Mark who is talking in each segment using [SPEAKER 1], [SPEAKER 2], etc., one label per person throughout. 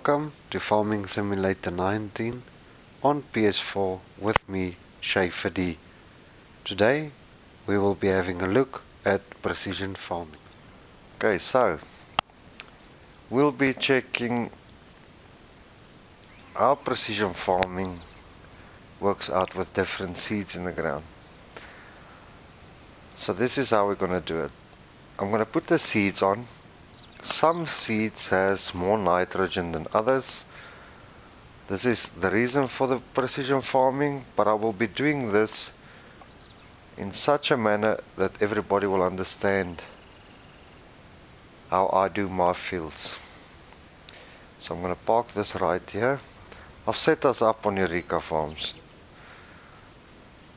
[SPEAKER 1] Welcome to Farming Simulator 19 on PS4 with me, Schaefer D. Today we will be having a look at precision farming. Okay, so we'll be checking how precision farming works out with different seeds in the ground. So this is how we're going to do it. I'm going to put the seeds on. Some seeds has more nitrogen than others. This is the reason for the precision farming, but I will be doing this in such a manner that everybody will understand how I do my fields. So I'm going to park this right here. I've set us up on Eureka Farms.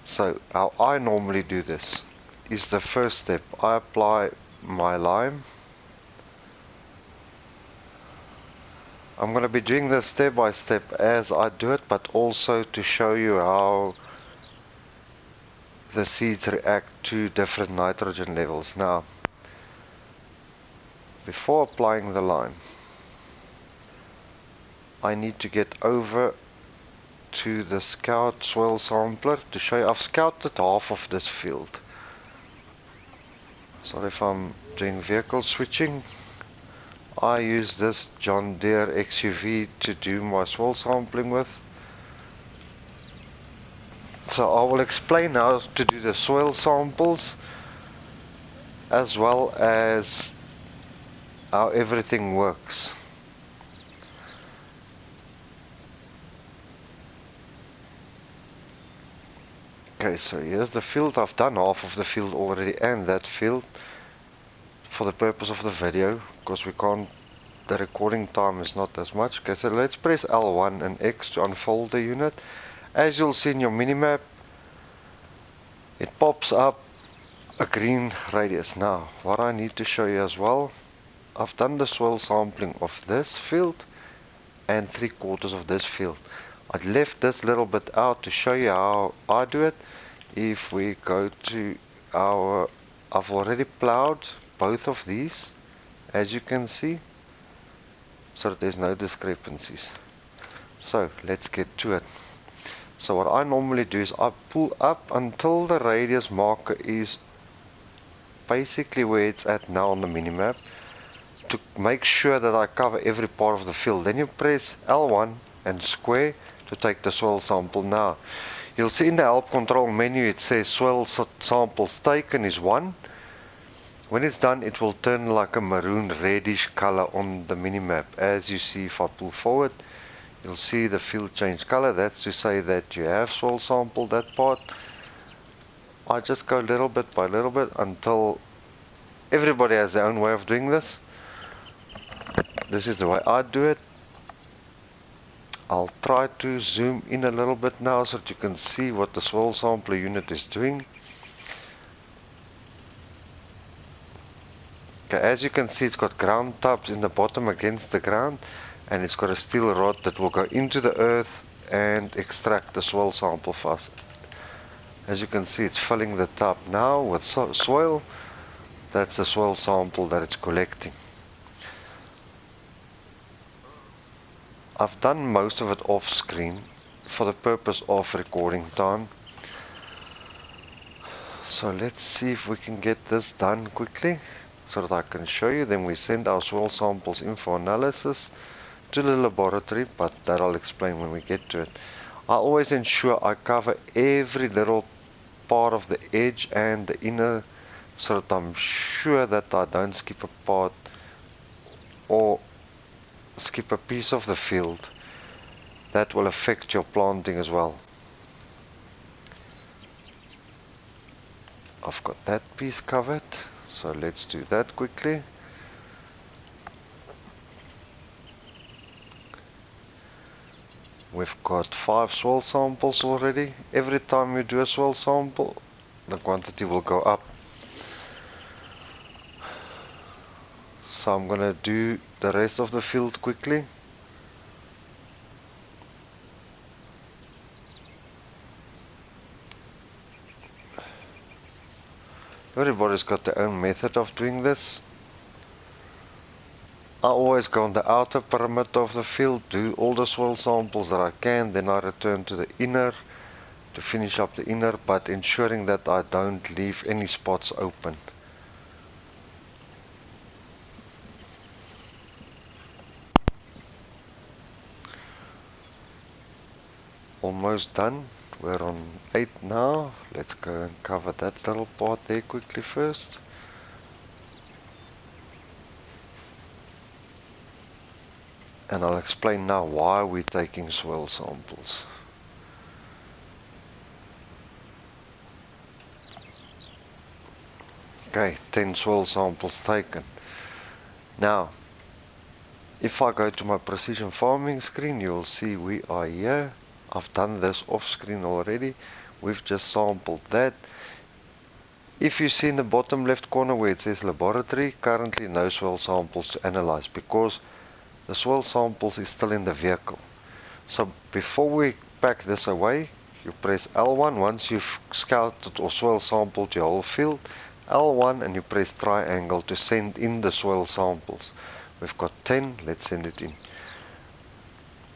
[SPEAKER 1] So how I normally do this is the first step. I apply my lime. I'm going to be doing this step by step as I do it, but also to show you how the seeds react to different nitrogen levels. Now, before applying the lime, I need to get over to the Scout soil sampler to show you. I've scouted half of this field. Sorry if I'm doing vehicle switching. I use this John Deere XUV to do my soil sampling with. So I will explain how to do the soil samples as well as how everything works. Okay, so here's the field. I've done half of the field already, and that field for the purpose of the video, because the recording time is not as much. Okay, so let's press L1 and X to unfold the unit. As you'll see in your minimap, it pops up a green radius. Now, what I need to show you as well, I've done the soil sampling of this field and 3/4 of this field. I left this little bit out to show you how I do it. If we go to I've already plowed both of these, as you can see, so that there's no discrepancies. So let's get to it. So what I normally do is I pull up until the radius marker is basically where it's at now on the minimap, to make sure that I cover every part of the field. Then you press L1 and square to take the soil sample. Now you'll see in the help control menu it says soil samples taken is 1. When it's done, it will turn like a maroon reddish color on the minimap. As you see, if I pull forward, you'll see the field change color. That's to say that you have soil sampled that part. I just go little bit by little bit until everybody has their own way of doing this. This is the way I do it. I'll try to zoom in a little bit now so that you can see what the soil sampler unit is doing. Okay, as you can see, it's got ground tubs in the bottom against the ground, and it's got a steel rod that will go into the earth and extract the soil sample for us. As you can see, it's filling the tub now with soil. That's the soil sample that it's collecting. I've done most of it off screen for the purpose of recording time. So let's see if we can get this done quickly so that I can show you. Then we send our soil samples in for analysis to the laboratory, but that I'll explain when we get to it. I always ensure I cover every little part of the edge and the inner so that I'm sure that I don't skip a part or skip a piece of the field that will affect your planting as well. I've got that piece covered, so let's do that quickly. We've got 5 soil samples already. Every time you do a soil sample, the quantity will go up. So I'm gonna do the rest of the field quickly. Everybody's got their own method of doing this. I always go on the outer perimeter of the field, do all the soil samples that I can, then I return to the inner to finish up the inner, but ensuring that I don't leave any spots open. Almost done. We're on 8 now. Let's go and cover that little part there quickly first. And I'll explain now why we're taking soil samples. Okay, 10 soil samples taken. Now, if I go to my precision farming screen, you'll see we are here. I've done this off screen already. We've just sampled that. If you see in the bottom left corner where it says laboratory, currently no soil samples to analyze because the soil samples is still in the vehicle. So before we pack this away, you press L1 once you've scouted or soil sampled your whole field. L1 and you press triangle to send in the soil samples. We've got 10, let's send it in.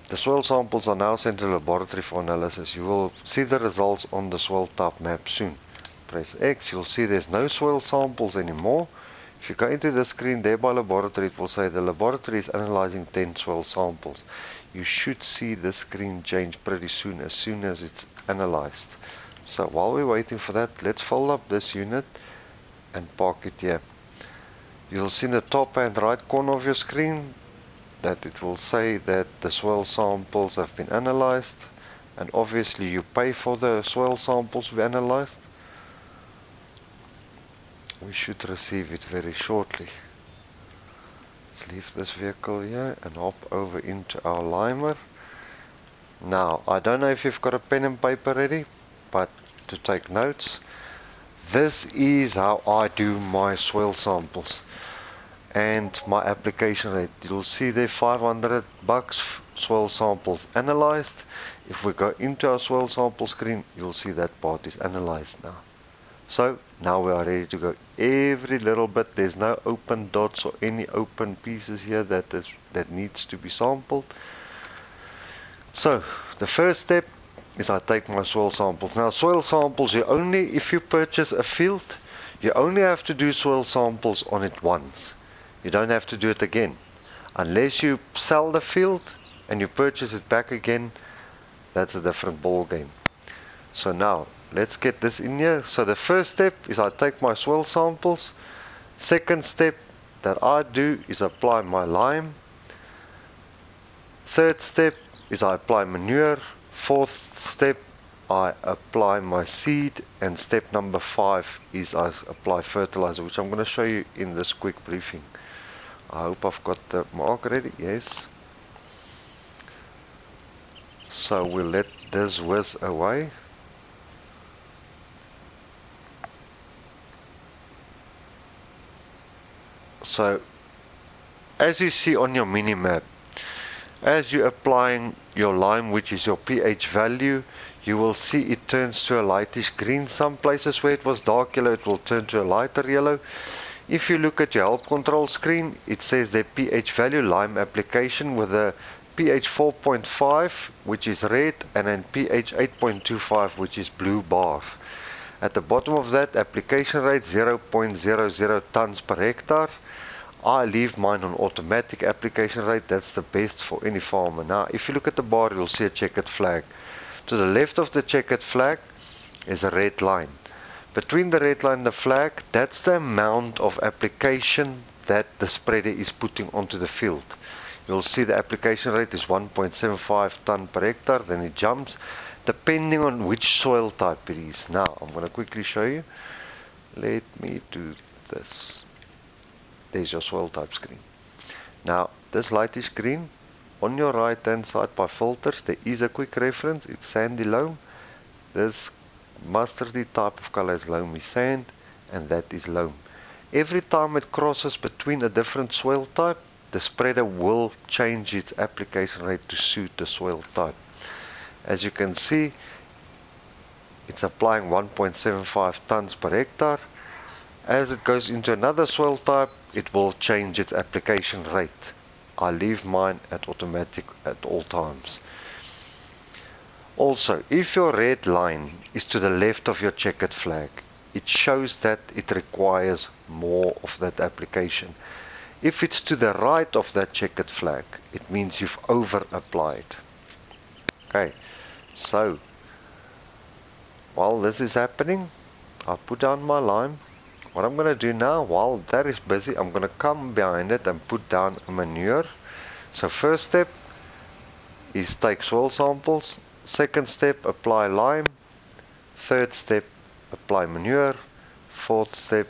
[SPEAKER 1] The soil samples are now sent to the laboratory for analysis. You will see the results on the soil type map soon. Press X, you'll see there's no soil samples anymore. If you go into the screen there by laboratory, it will say the laboratory is analyzing 10 soil samples. You should see the screen change pretty soon as it's analyzed. So while we're waiting for that, let's fold up this unit and park it here. You'll see in the top and right corner of your screen that it will say that the soil samples have been analyzed, and obviously you pay for the soil samples we analyzed. We should receive it very shortly. Let's leave this vehicle here and hop over into our limer. Now, I don't know if you've got a pen and paper ready, but to take notes, this is how I do my soil samples and my application rate. You'll see there $500 soil samples analyzed. If we go into our soil sample screen, you'll see that part is analyzed now. So now we are ready to go. Every little bit, there's no open dots or any open pieces here that needs to be sampled. So the first step is I take my soil samples. Now soil samples, if you purchase a field, you only have to do soil samples on it once. You don't have to do it again. Unless you sell the field and you purchase it back again, that's a different ball game. So now, let's get this in here. So the first step is I take my soil samples. Second step that I do is apply my lime. Third step is I apply manure. Fourth step, I apply my seed. And step number 5 is I apply fertilizer, which I'm going to show you in this quick briefing. I hope I've got the mark ready. Yes. So we'll let this whiz away. So as you see on your mini map, as you're applying your lime, which is your pH value, you will see it turns to a lightish green. Some places where it was dark yellow, it will turn to a lighter yellow. If you look at your help control screen, it says the pH value lime application with a pH 4.5, which is red, and then pH 8.25, which is blue bar. At the bottom of that, application rate 0.00 tons per hectare. I leave mine on automatic application rate. That's the best for any farmer. Now, if you look at the bar, you'll see a checkered flag. To the left of the checkered flag is a red line. Between the red line and the flag, that's the amount of application that the spreader is putting onto the field. You'll see the application rate is 1.75 ton per hectare. Then it jumps depending on which soil type it is. Now, I'm going to quickly show you. Let me do this. There's your soil type screen. Now, this lightish green, on your right hand side by filters, there is a quick reference. It's sandy loam. This mustardy type of color is loamy sand, and that is loam. Every time it crosses between a different soil type, the spreader will change its application rate to suit the soil type. As you can see, it's applying 1.75 tons per hectare, As it goes into another soil type, it will change its application rate. I leave mine at automatic at all times. Also, if your red line is to the left of your checkered flag, it shows that it requires more of that application. If it's to the right of that checkered flag, it means you've over applied. Okay, so while this is happening, I'll put down my lime. What I'm going to do now, while that is busy, I'm going to come behind it and put down a manure. So first step is take soil samples. Second step, apply lime. Third step, apply manure. Fourth step,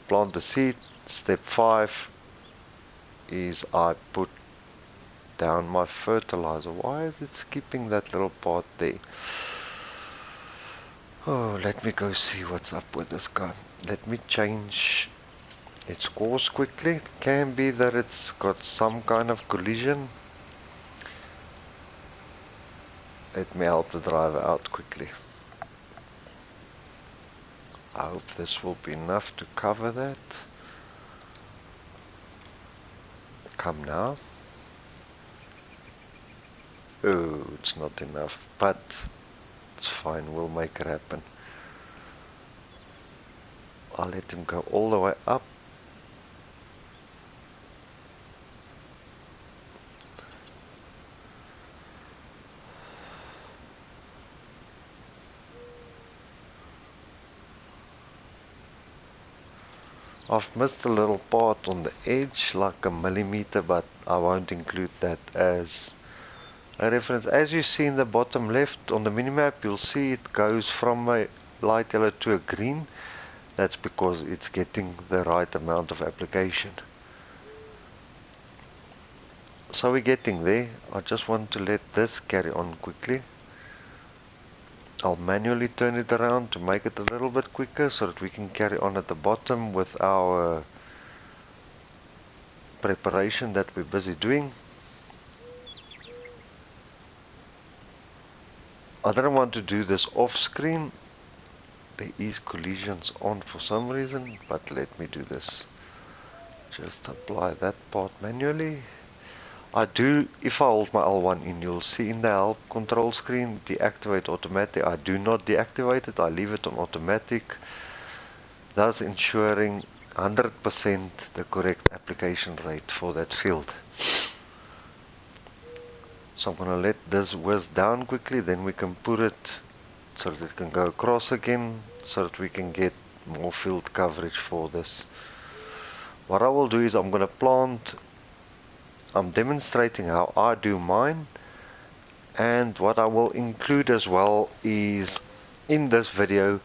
[SPEAKER 1] plant the seed. Step 5 is I put down my fertilizer. Why is it skipping that little part there? Oh, let me go see what's up with this guy. Let me change its course quickly. It can be that it's got some kind of collision. Let me help the driver out quickly. I hope this will be enough to cover that. Come now. Oh, it's not enough, but it's fine, we'll make it happen. I'll let him go all the way up. I've missed a little part on the edge, like a millimeter, but I won't include that as a reference. As you see in the bottom left on the minimap, you'll see it goes from a light yellow to a green. That's because it's getting the right amount of application. So we're getting there. I just want to let this carry on quickly. I'll manually turn it around to make it a little bit quicker so that we can carry on at the bottom with our preparation that we're busy doing. I don't want to do this off screen. There is collisions on for some reason, but let me do this. Just apply that part manually. I do, if I hold my L1 in, you'll see in the help control screen, deactivate automatic. I do not deactivate it, I leave it on automatic, thus ensuring 100% the correct application rate for that field. So I'm going to let this whiz down quickly, then we can put it so that it can go across again, so that we can get more field coverage for this. What I will do is I'm going to plant. I'm demonstrating how I do mine, and what I will include as well is in this video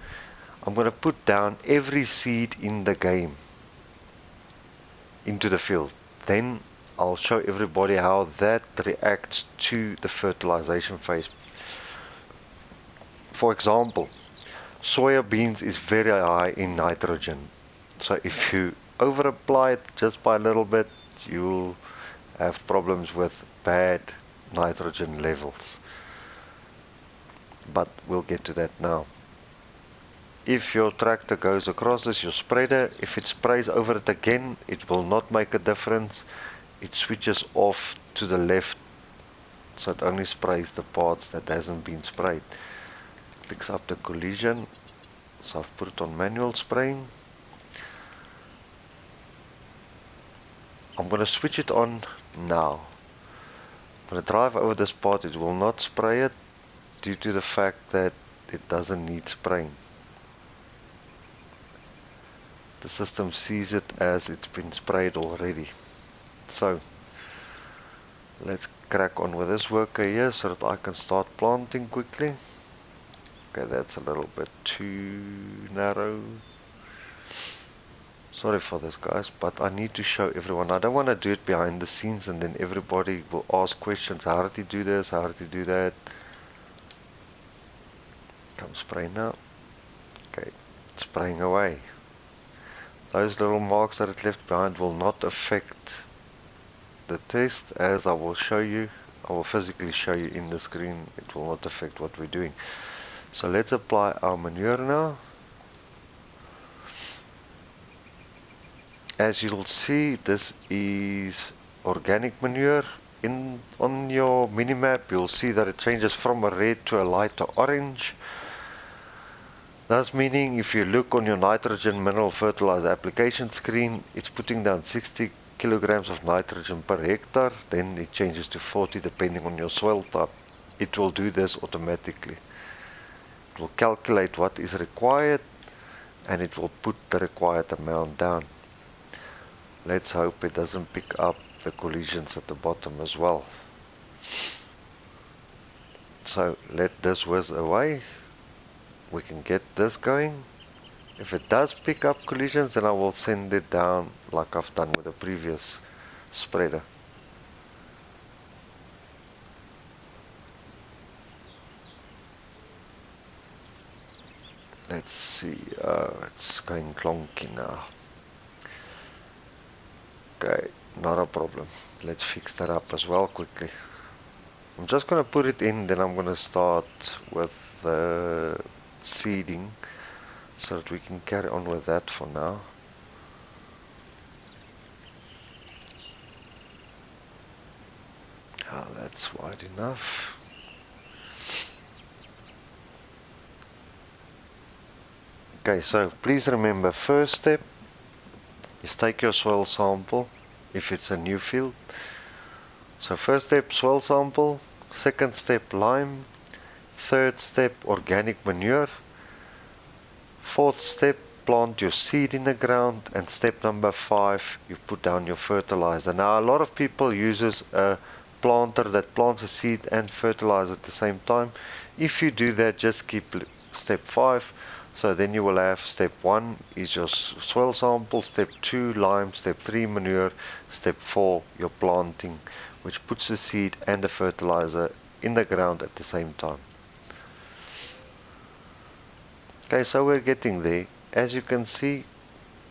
[SPEAKER 1] I'm going to put down every seed in the game into the field. Then I'll show everybody how that reacts to the fertilization phase. For example, soya beans is very high in nitrogen, so if you over apply it just by a little bit, you'll have problems with bad nitrogen levels, but we'll get to that now. If your tractor goes across this, your spreader, if it sprays over it again, it will not make a difference. It switches off to the left, so it only sprays the parts that hasn't been sprayed. Picks up the collision, so I've put it on manual spraying. I'm going to switch it on now. I'm going to drive over this part. It will not spray it due to the fact that it doesn't need spraying. The system sees it as it's been sprayed already. So let's crack on with this worker here so that I can start planting quickly. Okay, that's a little bit too narrow. Sorry for this, guys, but I need to show everyone. I don't want to do it behind the scenes and then everybody will ask questions. How did he do this? How did he do that? Come spray now. Okay, spraying away. Those little marks that it left behind will not affect the test, as I will show you. I will physically show you in the screen. It will not affect what we're doing. So let's apply our manure now. As you'll see, this is organic manure. On your minimap, you'll see that it changes from a red to a lighter orange. Thus meaning if you look on your nitrogen mineral fertilizer application screen, it's putting down 60 kilograms of nitrogen per hectare, then it changes to 40 depending on your soil type. It will do this automatically. It will calculate what is required and it will put the required amount down. Let's hope it doesn't pick up the collisions at the bottom as well. So let this whiz away. We can get this going. If it does pick up collisions, then I will send it down like I've done with the previous spreader. Let's see, it's going clunky now. Okay, not a problem. Let's fix that up as well quickly. I'm just going to put it in, then I'm going to start with the seeding so that we can carry on with that for now. Oh, that's wide enough. Okay, so please remember, first step is take your soil sample if it's a new field. So first step, soil sample. Second step, lime. Third step, organic manure. Fourth step, plant your seed in the ground. And step number 5, you put down your fertilizer. Now a lot of people uses a planter that plants a seed and fertilizer at the same time. If you do that, just keep step 5. So then you will have step 1 is your soil sample, step 2 lime, step 3 manure, step 4 your planting, which puts the seed and the fertilizer in the ground at the same time. Okay, so we're getting there. As you can see,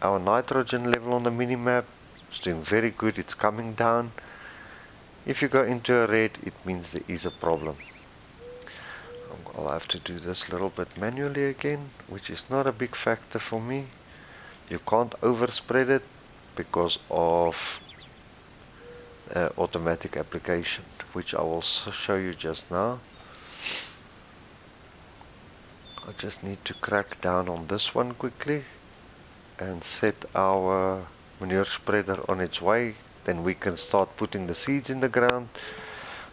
[SPEAKER 1] our nitrogen level on the minimap is doing very good. It's coming down. If you go into a red, it means there is a problem. I'll have to do this a little bit manually again, which is not a big factor for me. You can't overspread it because of automatic application, which I will show you just now. I just need to crack down on this one quickly and set our manure spreader on its way. Then we can start putting the seeds in the ground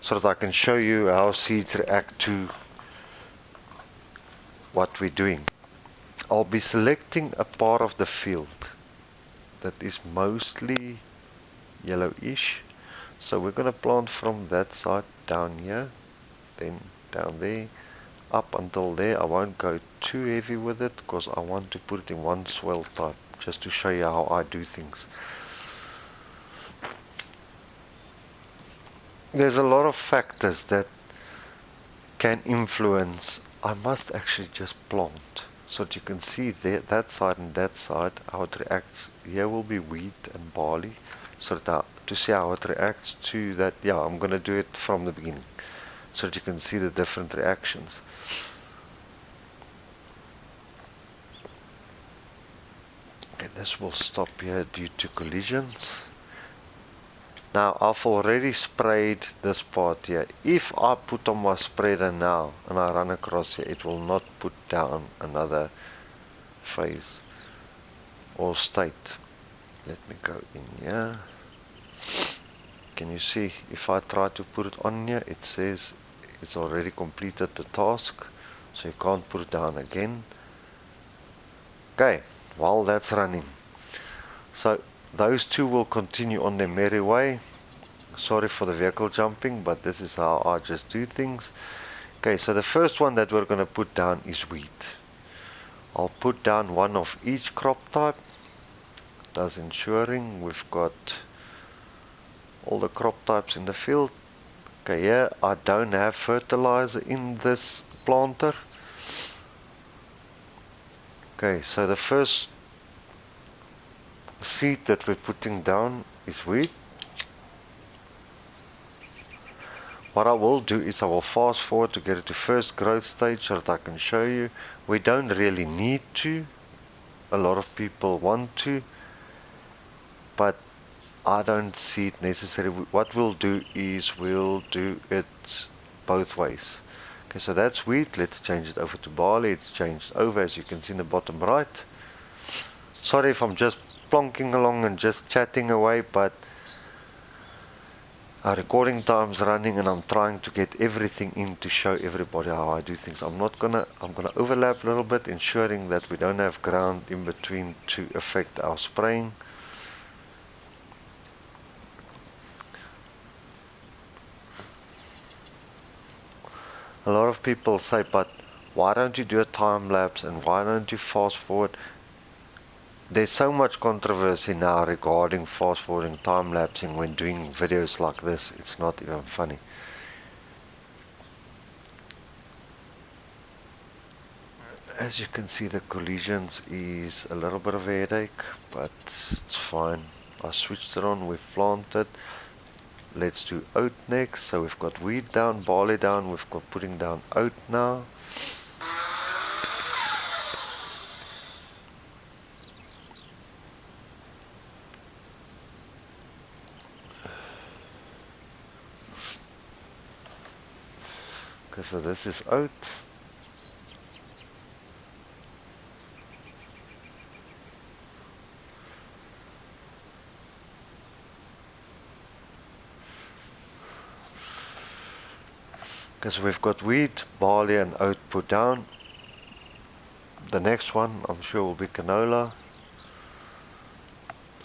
[SPEAKER 1] so that I can show you how seeds react to what we're doing. I'll be selecting a part of the field that is mostly yellowish, so we're going to plant from that side down here, then down there, up until there. I won't go too heavy with it because I want to put it in one soil type, just to show you how I do things. There's a lot of factors that can influence. I must actually just plant so that you can see there, that side and that side, how it reacts. Here will be wheat and barley, so that to see how it reacts to that. Yeah, I'm going to do it from the beginning so that you can see the different reactions. Okay, this will stop here due to collisions. Now I've already sprayed this part here. If I put on my spreader now and I run across here, it will not put down another phase or state. Let me go in here. Can you see, if I try to put it on here, it says it's already completed the task, so you can't put it down again. Okay, while that's running, so those two will continue on their merry way. Sorry for the vehicle jumping, but this is how I just do things. Okay, so the first one that we're going to put down is wheat. I'll put down one of each crop type, thus ensuring we've got all the crop types in the field. Okay, here I don't have fertilizer in this planter. Okay, so the first seed that we're putting down is wheat. What I will do is I will fast forward to get it to first growth stage so that I can show you. We don't really need to. A lot of people want to. but I don't see it necessary. What we'll do is we'll do it both ways. Okay, so that's wheat. Let's change it over to barley. It's changed over, as you can see in the bottom right. Sorry if I'm just plonking along and just chatting away, but our recording time's running and I'm trying to get everything in to show everybody how I do things. I'm gonna overlap a little bit, ensuring that we don't have ground in between to affect our spraying. A lot of people say, but why don't you do a time lapse and why don't you fast forward? There's so much controversy now regarding fast forwarding, time lapsing when doing videos like this. It's not even funny. As you can see, the collisions is a little bit of a headache, but it's fine. I switched it on, we've planted. Let's do oat next. So we've got wheat down, barley down, we've got putting down oat now. Okay, so this is oat. Okay, so we've got wheat, barley and oat put down. The next one I'm sure will be canola.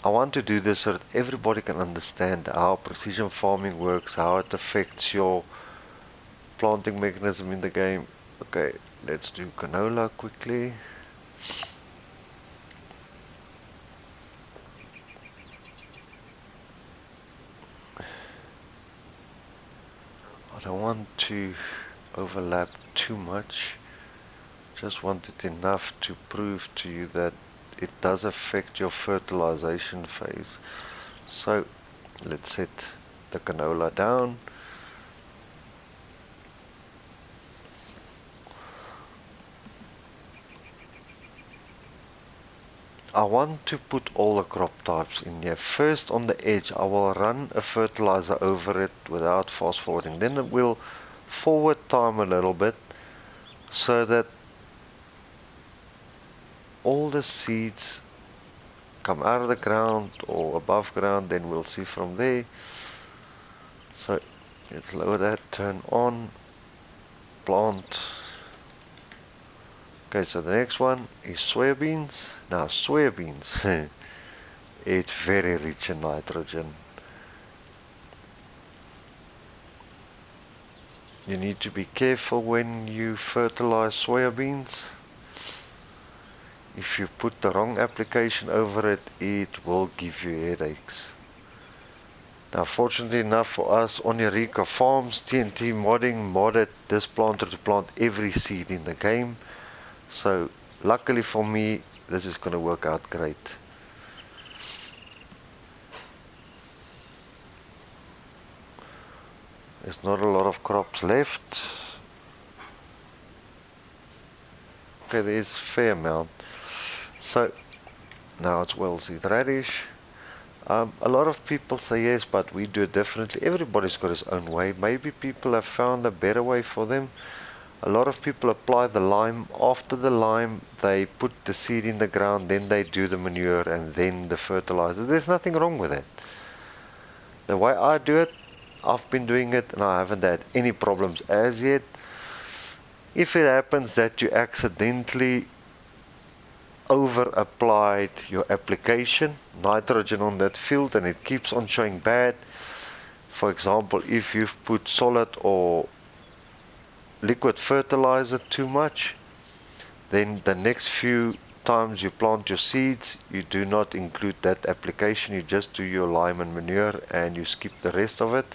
[SPEAKER 1] I want to do this so that everybody can understand how precision farming works, how it affects your planting mechanism in the game. Okay, let's do canola quickly. I don't want to overlap too much. Just want it enough to prove to you that it does affect your fertilization phase. So let's set the canola down. I want to put all the crop types in here. First on the edge I will run a fertilizer over it without fast forwarding. Then it will forward time a little bit so that all the seeds come out of the ground or above ground, then we'll see from there. So let's lower that, turn on, plant. Okay, so the next one is soybeans. Now soybeans, it's very rich in nitrogen. You need to be careful when you fertilize soybeans. If you put the wrong application over it, it will give you headaches. Now fortunately enough for us on Eureka Farms, TNT Modding modded this planter to plant every seed in the game. So luckily for me, this is going to work out great. There's not a lot of crops left. Okay, there's a fair amount. So now it's well seed radish. A lot of people say yes, but we do it differently. Everybody's got his own way. Maybe people have found a better way for them. A lot of people apply the lime. After the lime, they put the seed in the ground, then they do the manure and then the fertilizer. There's nothing wrong with it. The way I do it, I've been doing it and I haven't had any problems as yet. If it happens that you accidentally over applied your application, nitrogen on that field, and it keeps on showing bad, for example, if you've put solid or liquid fertilizer too much, then the next few times you plant your seeds, you do not include that application. You just do your lime and manure and you skip the rest of it.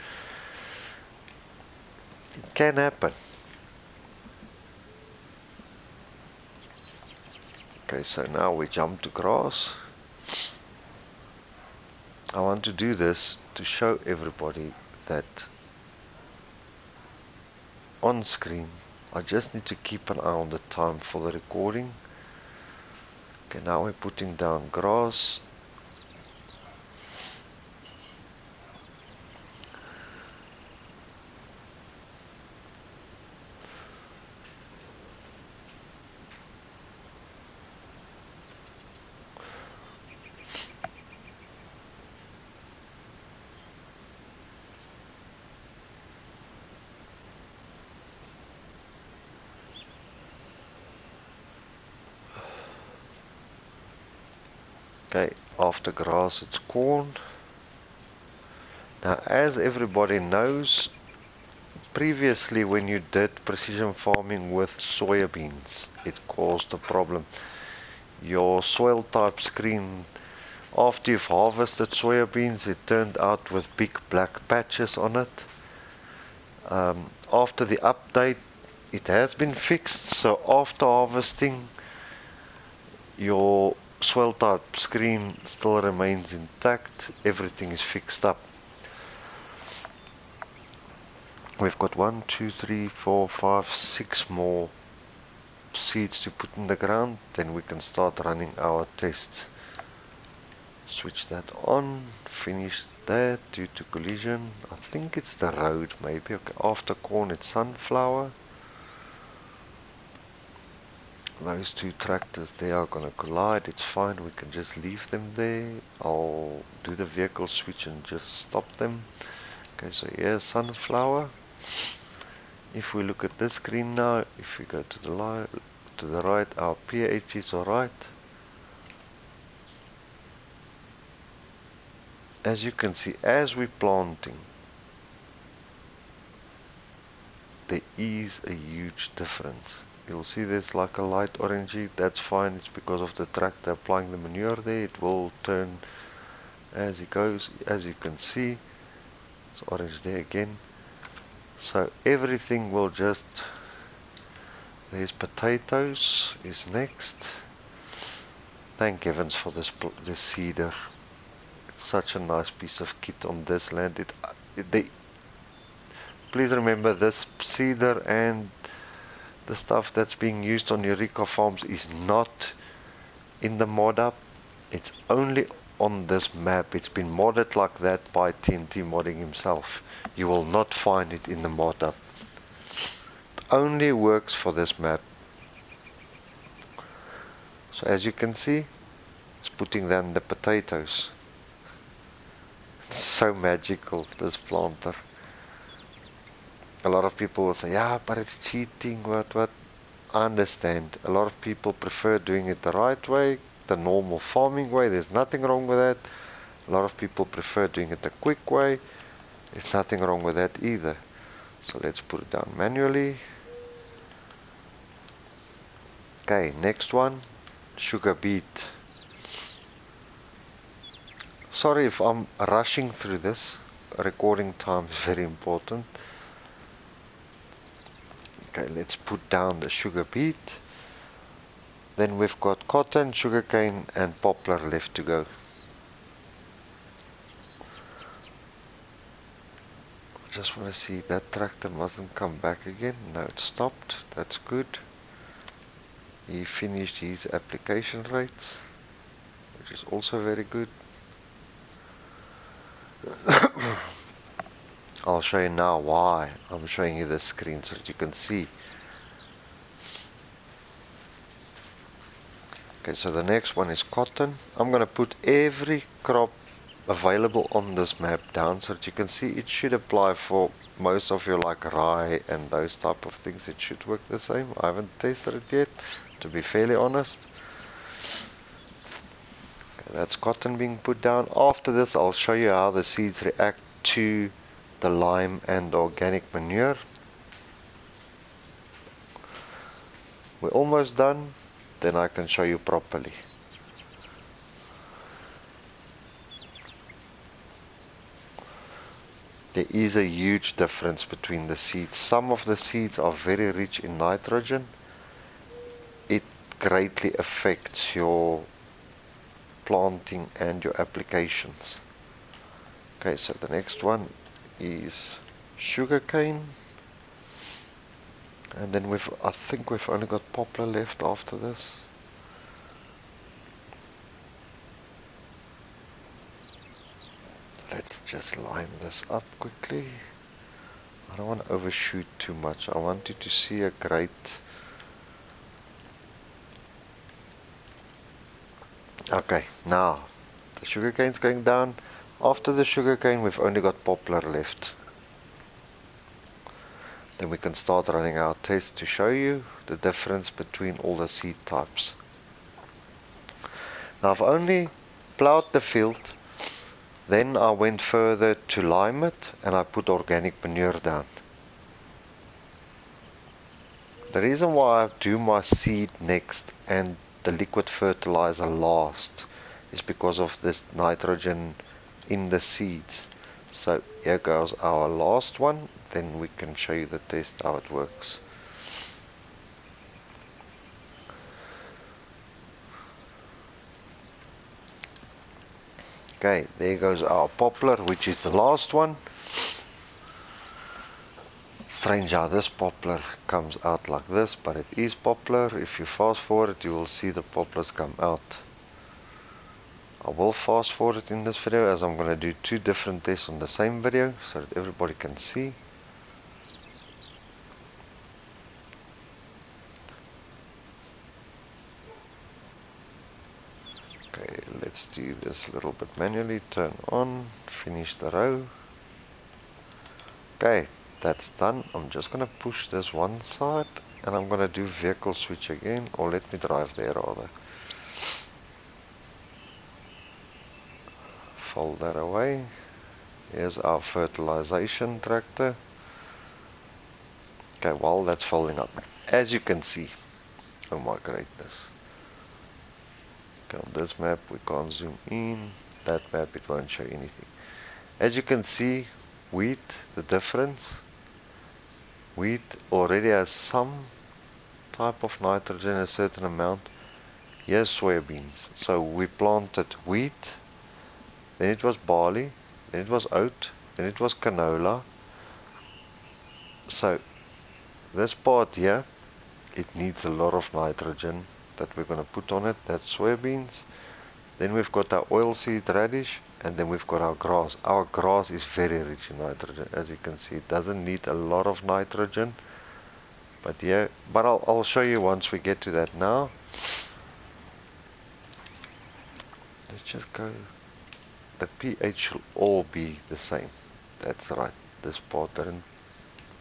[SPEAKER 1] It can happen. Okay, so now we jump to grass. I want to do this to show everybody that on screen I just need to keep an eye on the time for the recording. Okay, now we're putting down grass. Okay, after grass it's corn. Now, as everybody knows, previously when you did precision farming with soybeans, it caused a problem. Your soil type screen, after you've harvested soybeans, it turned out with big black patches on it. After the update, it has been fixed, so after harvesting, your soil type screen still remains intact, everything is fixed up. We've got 1, 2, 3, 4, 5, 6 more seeds to put in the ground, then we can start running our tests. Switch that on, finish that due to collision. I think it's the road maybe. Okay, after corn it's sunflower. Those two tractors there are gonna collide, it's fine, we can just leave them there. I'll do the vehicle switch and just stop them. Okay, so here's sunflower. If we look at this screen now, if we go to the right, our pH is alright. As you can see, as we're planting, there is a huge difference. You'll see there's like a light orangey, that's fine, it's because of the tractor applying the manure there. It will turn as it goes. As you can see, it's orange there again. So everything will just, there's potatoes is next. Thank heavens for this seeder. It's such a nice piece of kit on this land. Please remember, this seeder and the stuff that's being used on Eureka farms is not in the mod up. It's only on this map. It's been modded like that by TNT modding himself. You will not find it in the mod up. It only works for this map. So as you can see, it's putting down the potatoes. It's so magical, this planter. A lot of people will say, yeah, but it's cheating, what. I understand. A lot of people prefer doing it the right way, the normal farming way. There's nothing wrong with that. A lot of people prefer doing it the quick way. There's nothing wrong with that either. So let's put it down manually. Okay, next one, sugar beet. Sorry if I'm rushing through this. Recording time is very important. Okay, let's put down the sugar beet. Then we've got cotton, sugarcane and poplar left to go. I just want to see that tractor mustn't come back again. No, it stopped. That's good. He finished his application rates, which is also very good. I'll show you now why I'm showing you this screen so that you can see. Okay, so the next one is cotton. I'm going to put every crop available on this map down so that you can see. It should apply for most of your like rye and those type of things. It should work the same. I haven't tested it yet, to be fairly honest. Okay, that's cotton being put down. After this I'll show you how the seeds react to the lime and the organic manure. We're almost done, then I can show you properly. There is a huge difference between the seeds. Some of the seeds are very rich in nitrogen. It greatly affects your planting and your applications. Okay, so the next one is sugarcane. And then I think we've only got poplar left after this. Let's just line this up quickly. I don't want to overshoot too much. I want you to see a great... Okay, now the sugarcane's going down. After the sugarcane we've only got poplar left. Then we can start running our test to show you the difference between all the seed types. Now I've only plowed the field, then I went further to lime it and I put organic manure down. The reason why I do my seed next and the liquid fertilizer last is because of this nitrogen in the seeds. So here goes our last one, then we can show you the test how it works. Okay, there goes our poplar, which is the last one. Strange how this poplar comes out like this, but it is poplar. If you fast forward, you will see the poplars come out. I will fast forward in this video as I'm going to do two different tests on the same video so that everybody can see. Okay, let's do this a little bit manually. Turn on, finish the row. Okay, that's done. I'm just going to push this one side and I'm going to do vehicle switch again, or let me drive there rather. Fold that away. Here's our fertilization tractor. Okay, while that's folding up, as you can see, oh my greatness. Okay, on this map we can't zoom in. That map it won't show anything. As you can see, wheat, the difference. Wheat already has some type of nitrogen, a certain amount. Here's soybeans. So we planted wheat, then it was barley, then it was oat, then it was canola. So this part here, it needs a lot of nitrogen that we're going to put on it. That's soybeans. Then we've got our oilseed radish, and then we've got our grass. Our grass is very rich in nitrogen, as you can see. It doesn't need a lot of nitrogen, but yeah, but I'll show you once we get to that. Now let's just go. The pH should all be the same. That's right. This part didn't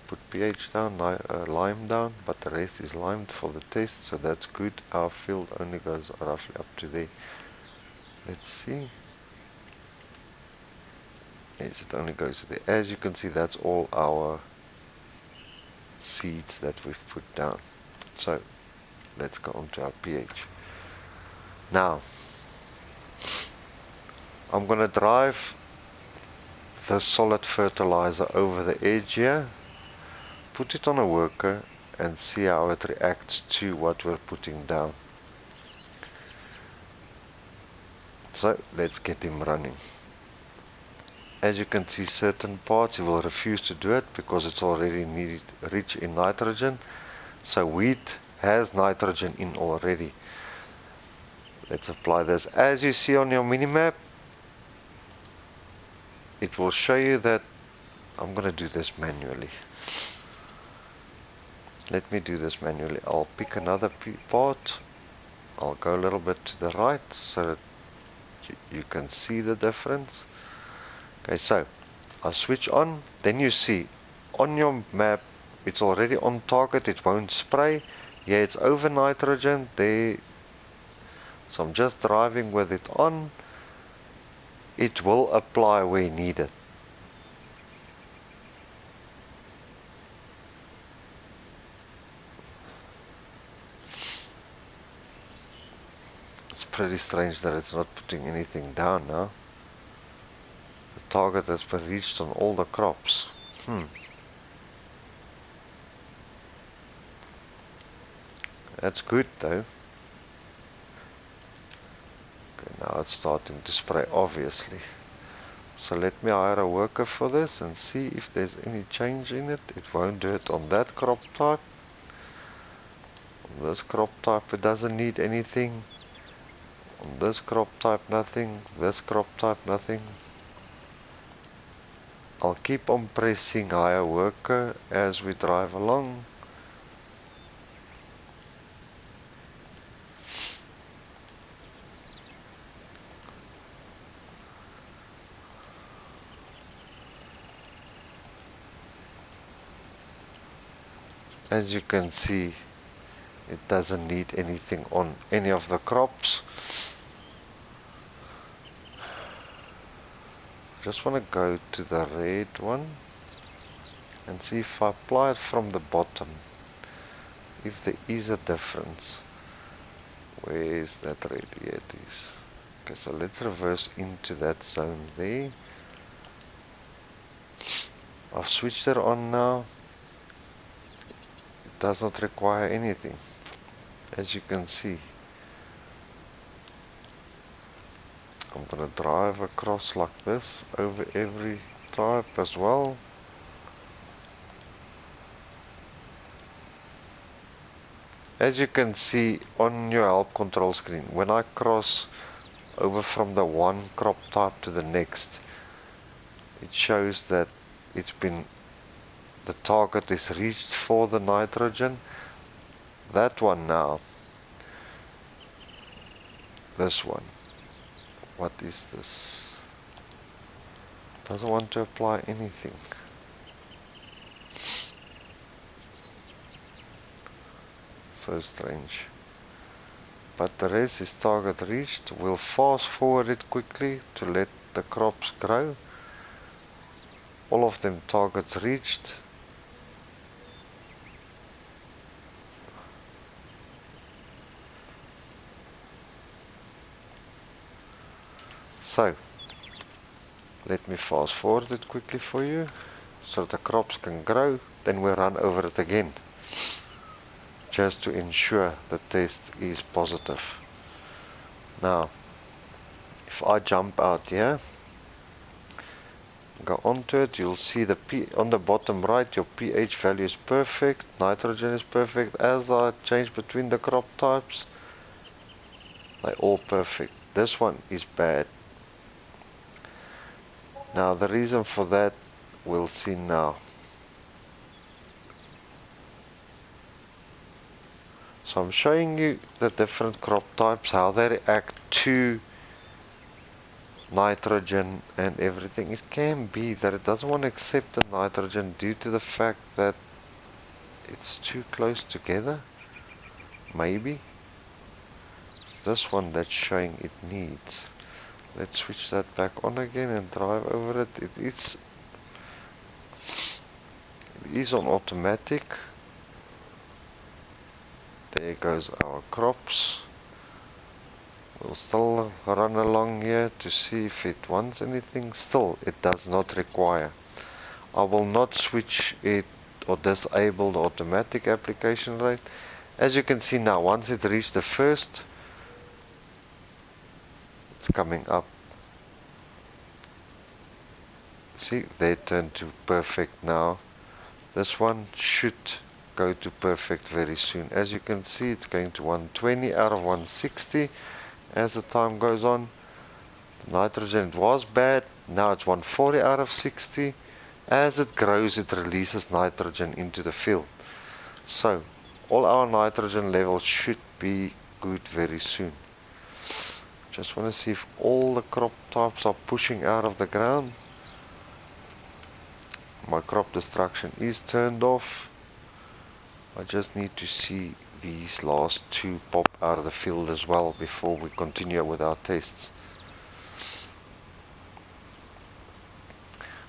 [SPEAKER 1] put pH down, lime down, but the rest is limed for the test, so that's good. Our field only goes roughly up to there. Let's see. Yes, it only goes to there. As you can see, that's all our seeds that we've put down. So let's go on to our pH. Now I'm gonna drive the solid fertilizer over the edge here, put it on a worker and see how it reacts to what we're putting down. So let's get him running. As you can see, certain parts he will refuse to do it because it's already rich in nitrogen. So wheat has nitrogen in already. Let's apply this. As you see on your minimap, it will show you that I'm going to do this manually. Let me do this manually. I'll pick another part. I'll go a little bit to the right so that you can see the difference. Okay, so I'll switch on. Then you see on your map it's already on target. It won't spray. Yeah, it's over nitrogen there. So I'm just driving with it on. It will apply where needed. It's pretty strange that it's not putting anything down now. The target has been reached on all the crops. That's good though. Okay, now it's starting to spray, obviously. So let me hire a worker for this and see if there's any change in it. It won't do it on that crop type. On this crop type it doesn't need anything. On this crop type nothing. This crop type nothing. I'll keep on pressing hire worker as we drive along. As you can see, it doesn't need anything on any of the crops. Just want to go to the red one and see if I apply it from the bottom, if there is a difference. Where is that red? Here it is. Okay, so let's reverse into that zone there. I've switched it on now. It does not require anything, as you can see. I'm gonna drive across like this over every type as well. As you can see on your help control screen, when I cross over from the one crop type to the next, it shows that the target is reached for the nitrogen. That one now, this one, what is this? Doesn't want to apply anything. So strange. But the rest is target reached. We'll fast forward it quickly to let the crops grow. All of them targets reached. So, let me fast forward it quickly for you, so the crops can grow, then we'll run over it again, just to ensure the test is positive. Now, if I jump out here, go onto it, you'll see on the bottom right, your pH value is perfect, nitrogen is perfect. As I change between the crop types, they're all perfect. This one is bad. Now the reason for that we'll see now. So I'm showing you the different crop types, how they react to nitrogen and everything. It can be that it doesn't want to accept the nitrogen due to the fact that it's too close together. Maybe it's this one that's showing it needs. Let's switch that back on again and drive over it. It is on automatic. There goes our crops. We'll still run along here to see if it wants anything. Still, it does not require. I will not switch it or disable the automatic application rate. As you can see now, once it reached the first, it's coming up. See, they turned to perfect now. This one should go to perfect very soon. As you can see, it's going to 120 out of 160 as the time goes on. The nitrogen was bad, now it's 140 out of 60. As it grows, it releases nitrogen into the field. So all our nitrogen levels should be good very soon. Just want to see if all the crop types are pushing out of the ground. My crop destruction is turned off. I just need to see these last two pop out of the field as well before we continue with our tests.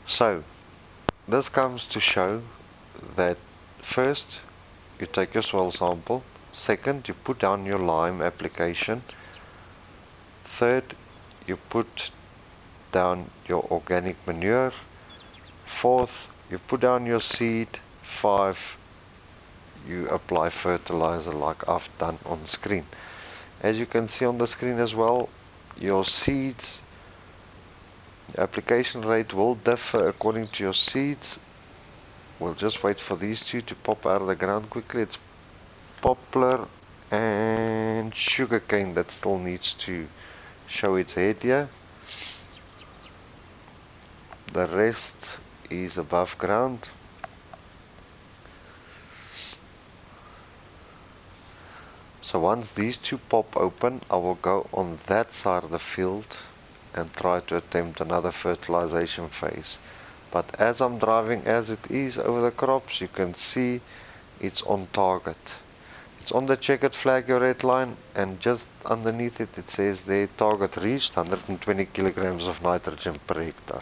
[SPEAKER 1] So this comes to show that first you take your soil sample, second you put down your lime application, third you put down your organic manure, fourth you put down your seed, 5 you apply fertilizer like I've done on screen. As you can see on the screen as well, your seeds, the application rate will differ according to your seeds. We'll just wait for these two to pop out of the ground quickly. It's poplar and sugarcane that still needs to show its head here. The rest is above ground. So once these two pop open, I will go on that side of the field and try to attempt another fertilization phase. But as I'm driving as it is over the crops, you can see it's on target. It's on the checkered flag, your red line, and just underneath it, it says their target reached 120 kilograms of nitrogen per hectare.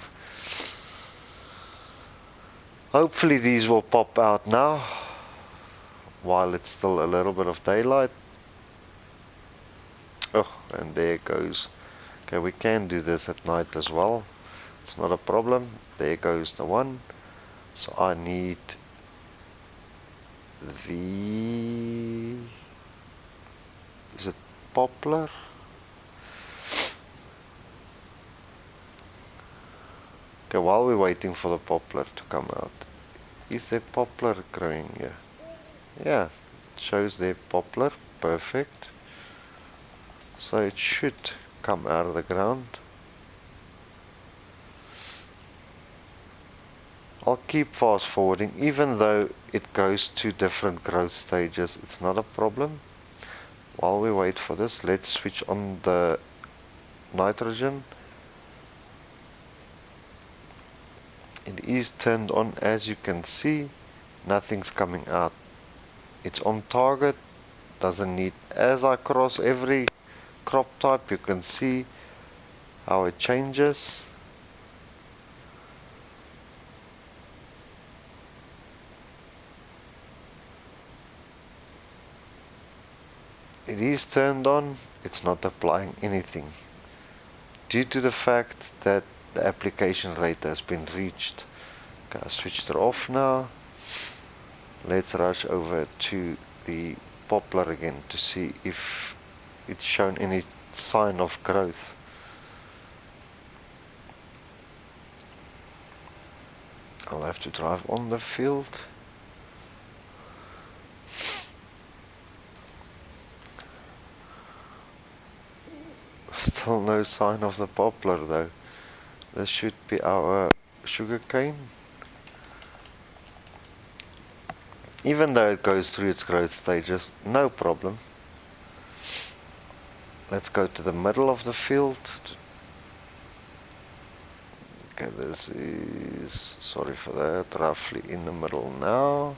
[SPEAKER 1] Hopefully these will pop out now while it's still a little bit of daylight. Oh, and there it goes. Okay, we can do this at night as well. It's not a problem. There goes the one. So I need the... is it poplar? Okay, while we're waiting for the poplar to come out, is there poplar growing here? Yeah, it shows there poplar. Perfect. So it should come out of the ground. I'll keep fast forwarding, even though it goes to different growth stages. It's not a problem. While we wait for this, let's switch on the nitrogen. It is turned on, as you can see. Nothing's coming out. It's on target. Doesn't need. As I cross every crop type, you can see how it changes. It is turned on. It's not applying anything due to the fact that the application rate has been reached. Okay, I switched it off now. Let's rush over to the poplar again to see if it's shown any sign of growth. I'll have to drive on the field. Still no sign of the poplar though. This should be our sugarcane. Even though it goes through its growth stages, no problem. Let's go to the middle of the field. Okay, this is, sorry for that, roughly in the middle now.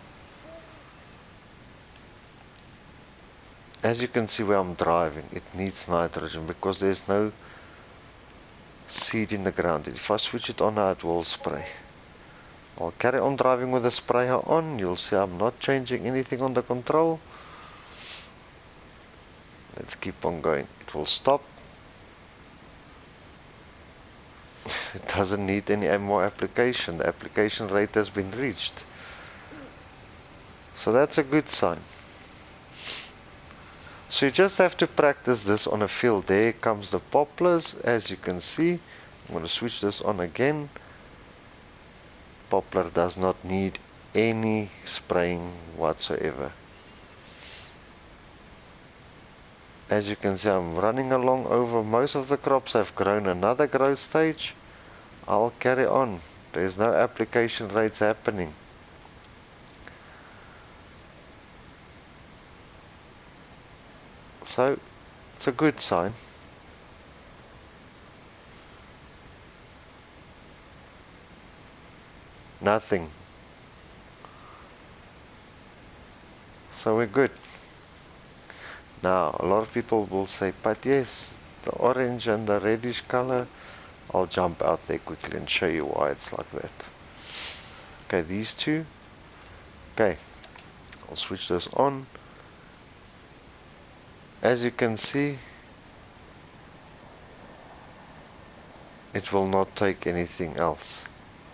[SPEAKER 1] As you can see where I'm driving, it needs nitrogen because there's no seed in the ground. If I switch it on now, it will spray. I'll carry on driving with the sprayer on. You'll see I'm not changing anything on the control. Let's keep on going. It will stop. It doesn't need any more application. The application rate has been reached. So that's a good sign. So you just have to practice this on a field. There comes the poplars, as you can see. I'm going to switch this on again. Poplar does not need any spraying whatsoever. As you can see, I'm running along over. Most of the crops have grown another growth stage. I'll carry on. There's no application rates happening. So it's a good sign. Nothing. So we're good. Now a lot of people will say, but yes, the orange and the reddish color. I'll jump out there quickly and show you why it's like that. Okay, these two. Okay, I'll switch this on. As you can see, it will not take anything else.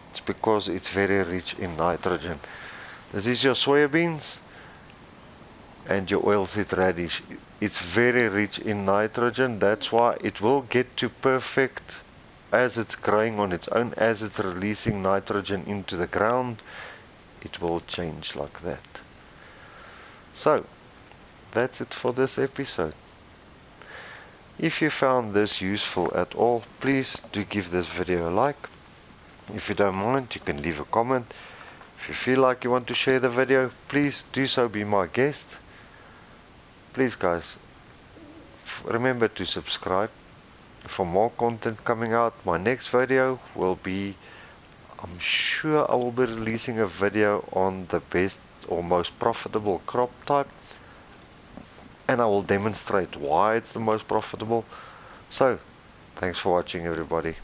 [SPEAKER 1] It's because it's very rich in nitrogen. This is your soybeans and your oilseed radish. It's very rich in nitrogen. That's why it will get to perfect as it's growing on its own. As it's releasing nitrogen into the ground, it will change like that. So that's it for this episode. If you found this useful at all, please do give this video a like. If you don't mind, you can leave a comment. If you feel like you want to share the video, please do so, be my guest. Please guys, remember to subscribe for more content coming out. My next video will be, I'm sure I will be releasing a video on the best or most profitable crop type. and I will demonstrate why it's the most profitable. So, thanks for watching everybody.